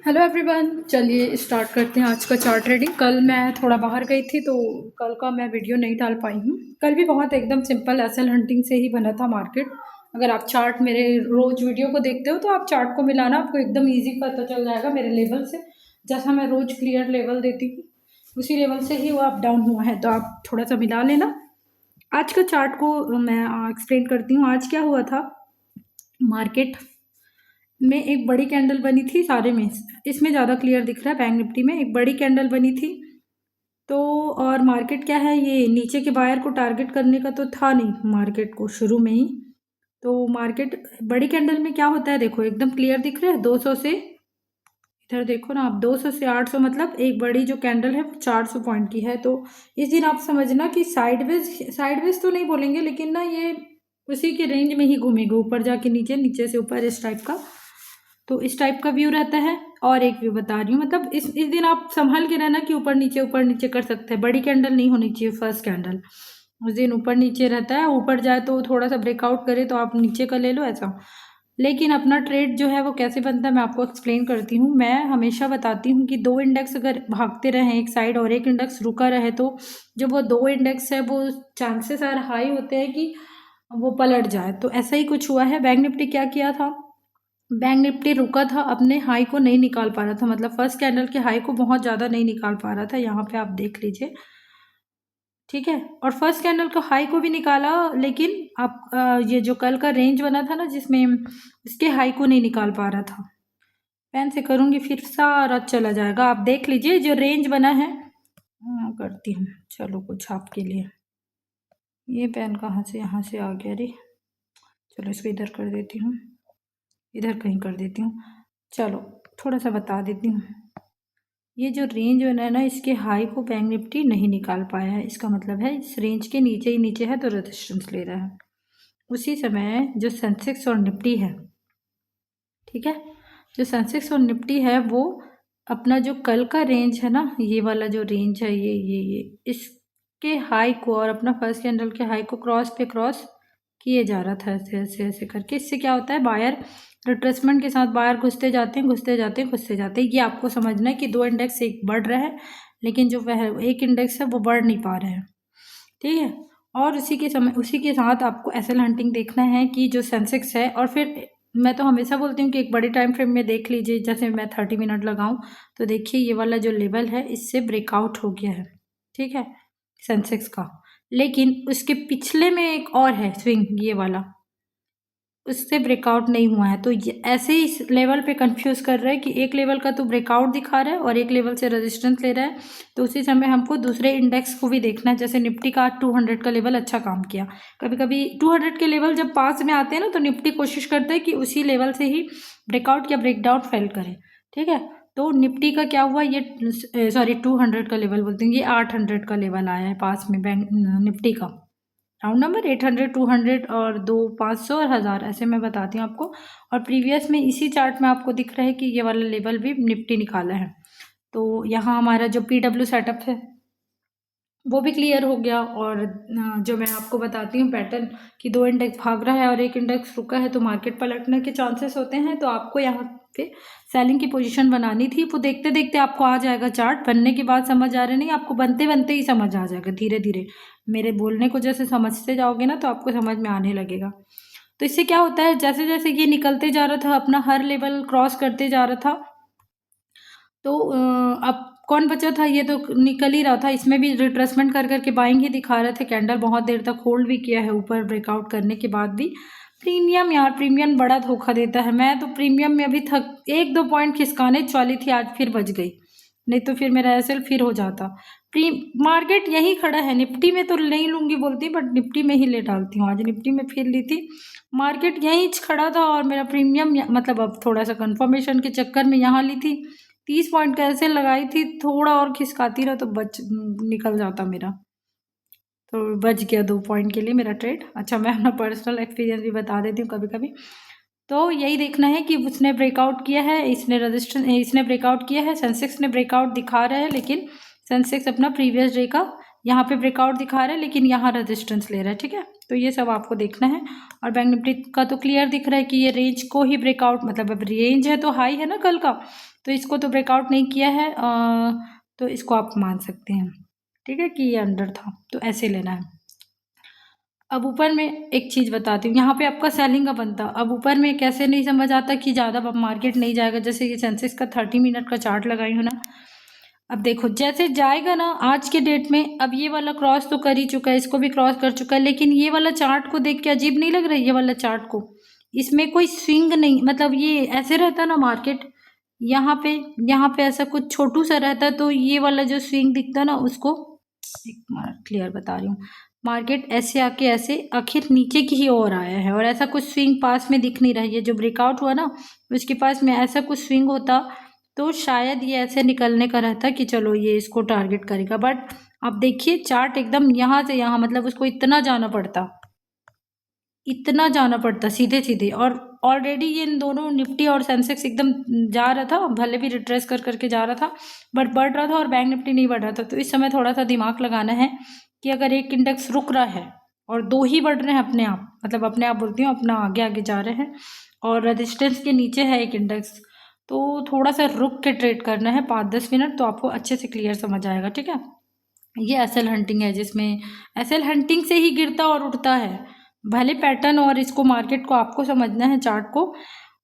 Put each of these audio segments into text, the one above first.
Hello everyone, चलिए start करते हैं आज का चार्ट ट्रेडिंग। कल मैं थोड़ा बाहर गई थी तो कल का मैं वीडियो नहीं डाल पाई हूँ। कल भी बहुत एकदम सिंपल एसएल हंटिंग से ही बना था मार्केट। अगर आप चार्ट मेरे रोज वीडियो को देखते हो तो आप चार्ट को मिलाना आपको एकदम इजी पता चल जाएगा मेरे लेवल से। जैसा मैं रोज क्लियर लेवल देती हूँ उसी लेवल से ही वो अप डाउन हुआ है, तो आप थोड़ा सा मिला लेना। आज का चार्ट को मैं एक्सप्लेन करती हूँ। आज क्या हुआ था मार्केट में, एक बड़ी कैंडल बनी थी सारे में, इसमें ज़्यादा क्लियर दिख रहा है। बैंक निफ्टी में एक बड़ी कैंडल बनी थी तो, और मार्केट क्या है, ये नीचे के बायर को टारगेट करने का तो था नहीं मार्केट को शुरू में ही। तो मार्केट बड़ी कैंडल में क्या होता है, देखो एकदम क्लियर दिख रहा है। 200 से इधर देखो ना आप, 200 से 800, मतलब एक बड़ी जो कैंडल है 400 पॉइंट की है। तो इस दिन आप समझना कि साइडवेज तो नहीं बोलेंगे, लेकिन ना ये उसी के रेंज में ही घूमेगा, ऊपर जाके नीचे, नीचे से ऊपर, इस टाइप का। तो इस टाइप का व्यू रहता है। और एक व्यू बता रही हूँ, मतलब इस दिन आप संभल के रहना कि ऊपर नीचे कर सकते हैं। बड़ी कैंडल नहीं होनी चाहिए फर्स्ट कैंडल, उस दिन ऊपर नीचे रहता है। ऊपर जाए तो थोड़ा सा ब्रेकआउट करे तो आप नीचे का ले लो ऐसा। लेकिन अपना ट्रेड जो है वो कैसे बनता है मैं आपको एक्सप्लेन करती हूँ। मैं हमेशा बताती हूँ कि दो इंडेक्स अगर भागते रहें एक साइड और एक इंडेक्स रुका रहे तो जो वो दो इंडेक्स है वो चांसेस आर हाई होते हैं कि वो पलट जाए। तो ऐसा ही कुछ हुआ है। बैंक निफ्टी क्या किया था, बैंक निफ्टी रुका था, अपने हाई को नहीं निकाल पा रहा था, मतलब फर्स्ट कैंडल के हाई को बहुत ज़्यादा नहीं निकाल पा रहा था। यहाँ पे आप देख लीजिए, ठीक है। और फर्स्ट कैंडल का हाई को भी निकाला, लेकिन आप ये जो कल का रेंज बना था ना जिसमें इसके हाई को नहीं निकाल पा रहा था। पेन से करूँगी फिर सारा चला जाएगा। आप देख लीजिए जो रेंज बना है। करती हूँ, चलो कुछ आपके लिए। ये पेन कहाँ से यहाँ से आ गया रे, चलो इसको इधर कर देती हूँ, इधर कहीं कर देती हूँ। चलो थोड़ा सा बता देती हूँ। ये जो रेंज बना है ना, इसके हाई को बैंक निफ्टी नहीं निकाल पाया है। इसका मतलब है इस रेंज के नीचे ही नीचे है तो रेजिस्टेंस ले रहा है। उसी समय जो सेंसेक्स और निफ्टी है, ठीक है, जो सेंसेक्स और निफ्टी है वो अपना जो कल का रेंज है ना, ये वाला जो रेंज है, ये इसके हाई को और अपना फर्स्ट कैंडल के हाई को क्रॉस पे क्रॉस किए जा रहा था, ऐसे ऐसे ऐसे करके। इससे क्या होता है, बायर रिट्रेसमेंट के साथ बायर घुसते जाते हैं, घुसते जाते हैं, घुसते जाते हैं। ये आपको समझना है कि दो इंडेक्स एक बढ़ रहा है लेकिन जो वह एक इंडेक्स है वो बढ़ नहीं पा रहे हैं, ठीक है। और उसी के साथ आपको एसएल हंटिंग देखना है कि जो सेंसेक्स है, और फिर मैं तो हमेशा बोलती हूँ कि एक बड़े टाइम फ्रेम में देख लीजिए। जैसे मैं 30 मिनट लगाऊं तो देखिए ये वाला जो लेवल है इससे ब्रेकआउट हो गया है, ठीक है, सेंसेक्स का। लेकिन उसके पिछले में एक और है स्विंग, ये वाला, उससे ब्रेकआउट नहीं हुआ है। तो ये ऐसे ही इस लेवल पे कंफ्यूज कर रहा है कि एक लेवल का तो ब्रेकआउट दिखा रहा है और एक लेवल से रेजिस्टेंस ले रहा है। तो उसी समय हमको दूसरे इंडेक्स को भी देखना है। जैसे निफ्टी का 200 का लेवल अच्छा काम किया। कभी कभी 200 के लेवल जब पास में आते हैं ना तो निफ्टी कोशिश करता है कि उसी लेवल से ही ब्रेकआउट या ब्रेकडाउन फेल करे, ठीक है। तो निफ्टी का क्या हुआ, ये सॉरी 200 का लेवल बोलते हैं, ये 800 का लेवल आया है पास में बैंक निफ्टी का। राउंड नंबर 800, 200 और 2, 500 और 1000, ऐसे मैं बताती हूँ आपको। और प्रीवियस में इसी चार्ट में आपको दिख रहा है कि ये वाला लेवल भी निफ्टी निकाला है। तो यहाँ हमारा जो PW सेटअप है वो भी क्लियर हो गया। और जो मैं आपको बताती हूँ पैटर्न कि दो इंडेक्स भाग रहा है और एक इंडेक्स रुका है तो मार्केट पलटने के चांसेस होते हैं। तो आपको यहाँ पे सेलिंग की पोजीशन बनानी थी। वो देखते देखते आपको आ जाएगा, चार्ट बनने के बाद समझ आ रहा नहीं, आपको बनते बनते ही समझ आ जाएगा। धीरे धीरे मेरे बोलने को जैसे समझते जाओगे ना तो आपको समझ में आने लगेगा। तो इससे क्या होता है, जैसे जैसे ये निकलते जा रहा था, अपना हर लेवल क्रॉस करते जा रहा था, तो अब कौन बचा था, ये तो निकल ही रहा था। इसमें भी रिट्रेसमेंट कर करके बाइंग ही दिखा रहे थे। कैंडल बहुत देर तक होल्ड भी किया है ऊपर ब्रेकआउट करने के बाद भी। प्रीमियम, यार प्रीमियम बड़ा धोखा देता है। मैं तो प्रीमियम में अभी थक 1-2 पॉइंट खिसकाने वाली थी, आज फिर बच गई, नहीं तो फिर मेरा एसएल फिर हो जाता। प्री मार्केट यही खड़ा है। निफ्टी में तो नहीं लूँगी बोलती, बट निफ्टी में ही ले डालती हूँ। आज निफ्टी में फिर ली थी, मार्केट यहीं खड़ा था और मेरा प्रीमियम, मतलब अब थोड़ा सा कंफर्मेशन के चक्कर में यहाँ ली थी। 30 पॉइंट कैसे लगाई थी, थोड़ा और खिसकाती रहा तो निकल जाता मेरा। तो बच गया 2 पॉइंट के लिए मेरा ट्रेड। अच्छा, मैं अपना पर्सनल एक्सपीरियंस भी बता देती हूँ कभी कभी। तो यही देखना है कि उसने ब्रेकआउट किया है, इसने ब्रेकआउट किया है, सेंसेक्स ने ब्रेकआउट दिखा रहा है, लेकिन सेंसेक्स अपना प्रीवियस डे का यहाँ पे ब्रेकआउट दिखा रहा है लेकिन यहाँ रेजिस्टेंस ले रहा है, ठीक है। तो ये सब आपको देखना है। और बैंक निफ्टी का तो क्लियर दिख रहा है कि ये रेंज को ही ब्रेकआउट, मतलब अब रेंज है तो हाई है ना कल का, तो इसको तो ब्रेकआउट नहीं किया है, तो इसको आप मान सकते हैं, ठीक है, कि ये अंडर था, तो ऐसे लेना है। अब ऊपर में एक चीज़ बताती हूँ, यहाँ पे आपका सेलिंग का बनता, अब ऊपर में कैसे नहीं समझ आता कि ज़्यादा मार्केट नहीं जाएगा। जैसे ये सेंसेक्स का 30 मिनट का चार्ट लगाई हूँ ना, अब देखो जैसे जाएगा ना आज के डेट में, अब ये वाला क्रॉस तो कर ही चुका है, इसको भी क्रॉस कर चुका है, लेकिन ये वाला चार्ट को देख के अजीब नहीं लग रहा है? ये वाला चार्ट को, इसमें कोई स्विंग नहीं, मतलब ये ऐसे रहता ना मार्केट, यहाँ पे ऐसा कुछ छोटू सा रहता, तो ये वाला जो स्विंग दिखता ना उसको, एक मिनट क्लियर बता रही हूँ, मार्केट ऐसे आके ऐसे आखिर नीचे की ही ओर आया है, और ऐसा कुछ स्विंग पास में दिख नहीं रहा है। ये जो ब्रेकआउट हुआ ना उसके पास में ऐसा कुछ स्विंग होता तो शायद ये ऐसे निकलने का रहता कि चलो ये इसको टारगेट करेगा, बट आप देखिए चार्ट एकदम यहाँ से यहाँ, मतलब उसको इतना जाना पड़ता सीधे सीधे, और ऑलरेडी ये इन दोनों निफ्टी और सेंसेक्स एकदम जा रहा था, भले भी रिट्रेस कर करके जा रहा था बट बढ़ रहा था, और बैंक निफ्टी नहीं बढ़ रहा था। तो इस समय थोड़ा सा दिमाग लगाना है कि अगर एक इंडेक्स रुक रहा है और दो ही बढ़ रहे हैं अपने आप, मतलब अपने आप बोलती हूँ, अपना आगे आगे जा रहे हैं और रेजिस्टेंस के नीचे है एक इंडेक्स, तो थोड़ा सा रुक के ट्रेड करना है 5-10 मिनट, तो आपको अच्छे से क्लियर समझ आएगा, ठीक है। ये एसएल हंटिंग है, जिसमें एसएल हंटिंग से ही गिरता और उठता है, भले पैटर्न और इसको मार्केट को आपको समझना है चार्ट को।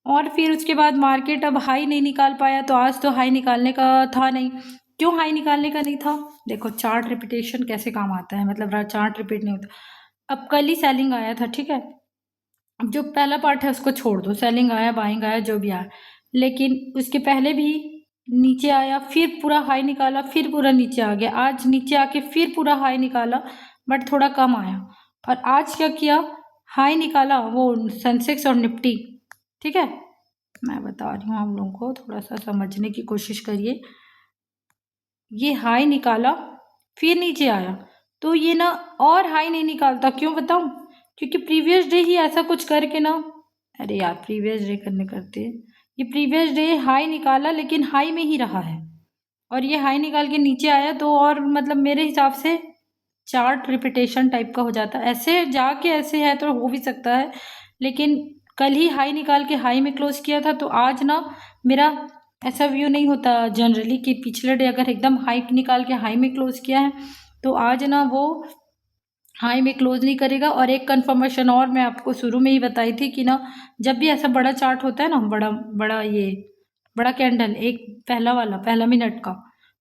और फिर उसके बाद मार्केट अब हाई नहीं निकाल पाया, तो आज तो हाई निकालने का था नहीं। क्यों हाई निकालने का नहीं था? देखो चार्ट रिपीटेशन कैसे काम आता है, मतलब चार्ट रिपीट नहीं होता। अब कल ही सेलिंग आया था, ठीक है, अब जो पहला पार्ट है उसको छोड़ दो, सेलिंग आया बाइंग आया जो भी आया, लेकिन उसके पहले भी नीचे आया, फिर पूरा हाई निकाला, फिर पूरा नीचे आ गया, आज नीचे आके फिर पूरा हाई निकाला बट थोड़ा कम आया, और आज क्या किया, हाई निकाला वो सेंसेक्स और निफ्टी, ठीक है। मैं बता रही हूँ आप लोगों को, थोड़ा सा समझने की कोशिश करिए। ये हाई निकाला फिर नीचे आया, तो ये ना और हाई नहीं निकालता, क्यों बताऊं? क्योंकि प्रीवियस डे ही ऐसा कुछ करके ना, अरे यार प्रीवियस डे करते हैं, ये प्रीवियस डे हाई निकाला लेकिन हाई में ही रहा है, और ये हाई निकाल के नीचे आया, तो और मतलब मेरे हिसाब से चार्ट रिपीटेशन टाइप का हो जाता है, ऐसे जाके ऐसे है तो हो भी सकता है, लेकिन कल ही हाई निकाल के हाई में क्लोज किया था, तो आज ना मेरा ऐसा व्यू नहीं होता जनरली कि पिछले डे अगर एकदम हाई निकाल के हाई में क्लोज किया है तो आज ना वो हाई में क्लोज नहीं करेगा। और एक कंफर्मेशन और मैं आपको शुरू में ही बताई थी कि ना, जब भी ऐसा बड़ा चार्ट होता है ना, बड़ा कैंडल, एक पहला मिनट का,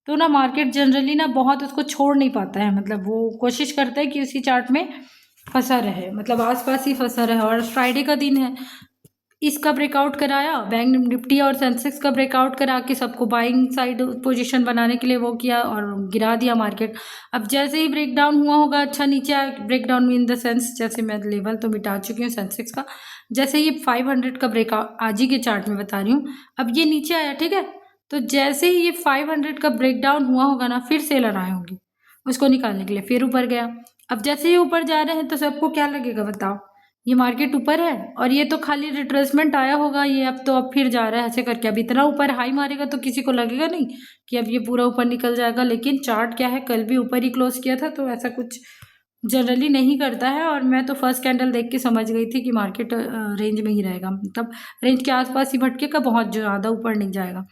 तो ना मार्केट जनरली ना बहुत उसको छोड़ नहीं पाता है, मतलब वो कोशिश करता है कि उसी चार्ट में फंसा रहे, मतलब आसपास ही फंसा रहे। और फ्राइडे का दिन है, इसका ब्रेकआउट कराया, बैंक निफ्टी और सेंसेक्स का ब्रेकआउट करा के सबको बाइंग साइड पोजीशन बनाने के लिए वो किया और गिरा दिया मार्केट। अब जैसे ही ब्रेक डाउन हुआ होगा, अच्छा नीचे आया, break down in the sense, जैसे मैं लेवल तो मिटा चुकी हूँ सेंसेक्स का, जैसे ये 500 का ब्रेकआउट आज ही के चार्ट में बता रही हूँ, अब ये नीचे आया, ठीक है, तो जैसे ही ये 500 का ब्रेक डाउन हुआ होगा ना, फिर सेलर आए होंगे उसको निकालने के लिए, फिर ऊपर गया। अब जैसे ही ऊपर जा रहे हैं तो सबको क्या लगेगा बताओ, ये मार्केट ऊपर है और ये तो खाली रिट्रेसमेंट आया होगा, ये अब फिर जा रहा है ऐसे करके, अब इतना ऊपर हाई मारेगा तो किसी को लगेगा नहीं कि अब ये पूरा ऊपर निकल जाएगा। लेकिन चार्ट क्या है, कल भी ऊपर ही क्लोज किया था, तो ऐसा कुछ जनरली नहीं करता है। और मैं तो फर्स्ट कैंडल देख के समझ गई थी कि मार्केट रेंज में ही रहेगा, मतलब रेंज के आसपास ही भटकेगा, बहुत ज़्यादा ऊपर नहीं जाएगा।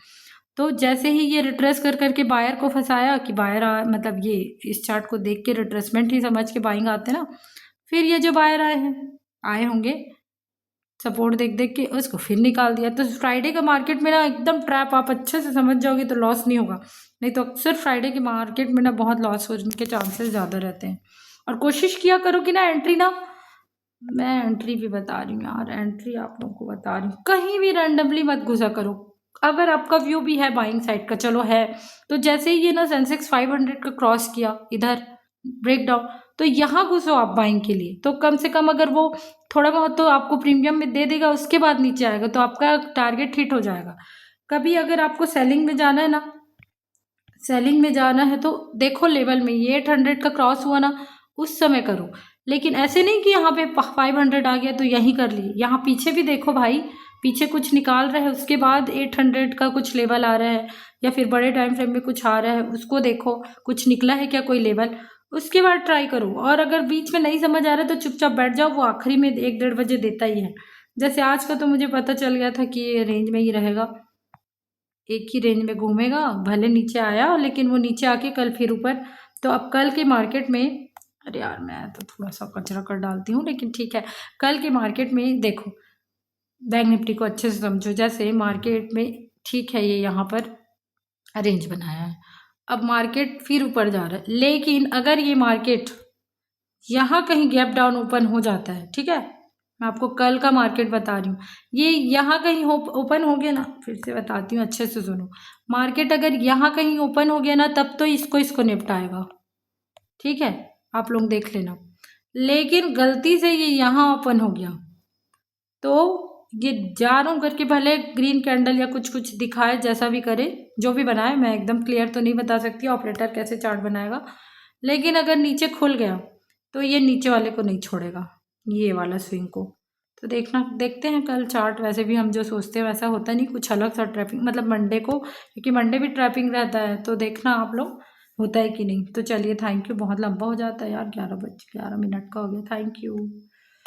तो जैसे ही ये रिट्रेस कर करके बायर को फंसाया कि बायर मतलब ये इस चार्ट को देख के रिट्रेसमेंट ही समझ के बाइंग आते ना, फिर ये जो बायर आए होंगे सपोर्ट देख देख के उसको फिर निकाल दिया। तो फ्राइडे का मार्केट में ना एकदम ट्रैप, आप अच्छे से समझ जाओगे तो लॉस नहीं होगा, नहीं तो अक्सर फ्राइडे के मार्केट में ना बहुत लॉस होने के चांसेस ज़्यादा रहते हैं। और कोशिश किया करो कि ना एंट्री ना, मैं एंट्री भी बता रही हूँ यार, एंट्री आप लोगों को बता रही हूँ, कहीं भी रैंडमली मत घुसा करो। अगर आपका व्यू भी है बाइंग साइड का, चलो है, तो जैसे ही ये ना सेंसेक्स 500 का क्रॉस किया इधर ब्रेकडाउन, तो यहाँ घुसो आप बाइंग के लिए, तो कम से कम अगर वो थोड़ा बहुत तो आपको प्रीमियम में दे देगा, उसके बाद नीचे आएगा तो आपका टारगेट हिट हो जाएगा। कभी अगर आपको सेलिंग में जाना है ना, सेलिंग में जाना है तो देखो लेवल में ये 800 का क्रॉस हुआ ना उस समय करो, लेकिन ऐसे नहीं कि यहाँ पे 500 आ गया तो यहीं कर लिए, यहाँ पीछे भी देखो भाई, पीछे कुछ निकाल रहा है उसके बाद 800 का कुछ लेवल आ रहा है, या फिर बड़े टाइम फ्रेम में कुछ आ रहा है उसको देखो, कुछ निकला है क्या कोई लेवल, उसके बाद ट्राई करो। और अगर बीच में नहीं समझ आ रहा तो चुपचाप बैठ जाओ, वो आखिरी में 1-1:30 बजे देता ही है। जैसे आज का तो मुझे पता चल गया था कि ये रेंज में ही रहेगा, एक ही रेंज में घूमेगा, भले नीचे आया लेकिन वो नीचे आके कल फिर ऊपर। तो अब कल के मार्केट में, अरे यार मैं तो थोड़ा सा कचरा कर डालती हूँ, लेकिन ठीक है। कल के मार्केट में देखो, बैंक निफ्टी को अच्छे से समझो। जैसे मार्केट में ठीक है, ये यहाँ पर रेंज बनाया है, अब मार्केट फिर ऊपर जा रहा है, लेकिन अगर ये मार्केट यहाँ कहीं गैप डाउन ओपन हो जाता है, ठीक है, मैं आपको कल का मार्केट बता रही हूँ, ये यहाँ कहीं ओपन हो गया ना, फिर से बताती हूँ अच्छे से सुनो। मार्केट अगर यहाँ कहीं ओपन हो गया ना, तब तो इसको निपटाएगा, ठीक है, आप लोग देख लेना। लेकिन गलती से ये यहाँ ओपन हो गया तो ये जा रहा हूँ करके भले ग्रीन कैंडल या कुछ कुछ दिखाए, जैसा भी करे, जो भी बनाए, मैं एकदम क्लियर तो नहीं बता सकती ऑपरेटर कैसे चार्ट बनाएगा, लेकिन अगर नीचे खुल गया तो ये नीचे वाले को नहीं छोड़ेगा, ये वाला स्विंग को। तो देखते हैं कल चार्ट। वैसे भी हम जो सोचते हैं वैसा होता नहीं, कुछ अलग सा ट्रैपिंग, मतलब मंडे को, क्योंकि मंडे भी ट्रैपिंग रहता है, तो देखना आप लोग होता है कि नहीं। तो चलिए, थैंक यू, बहुत लंबा हो जाता है यार, 11 मिनट का हो गया, थैंक यू।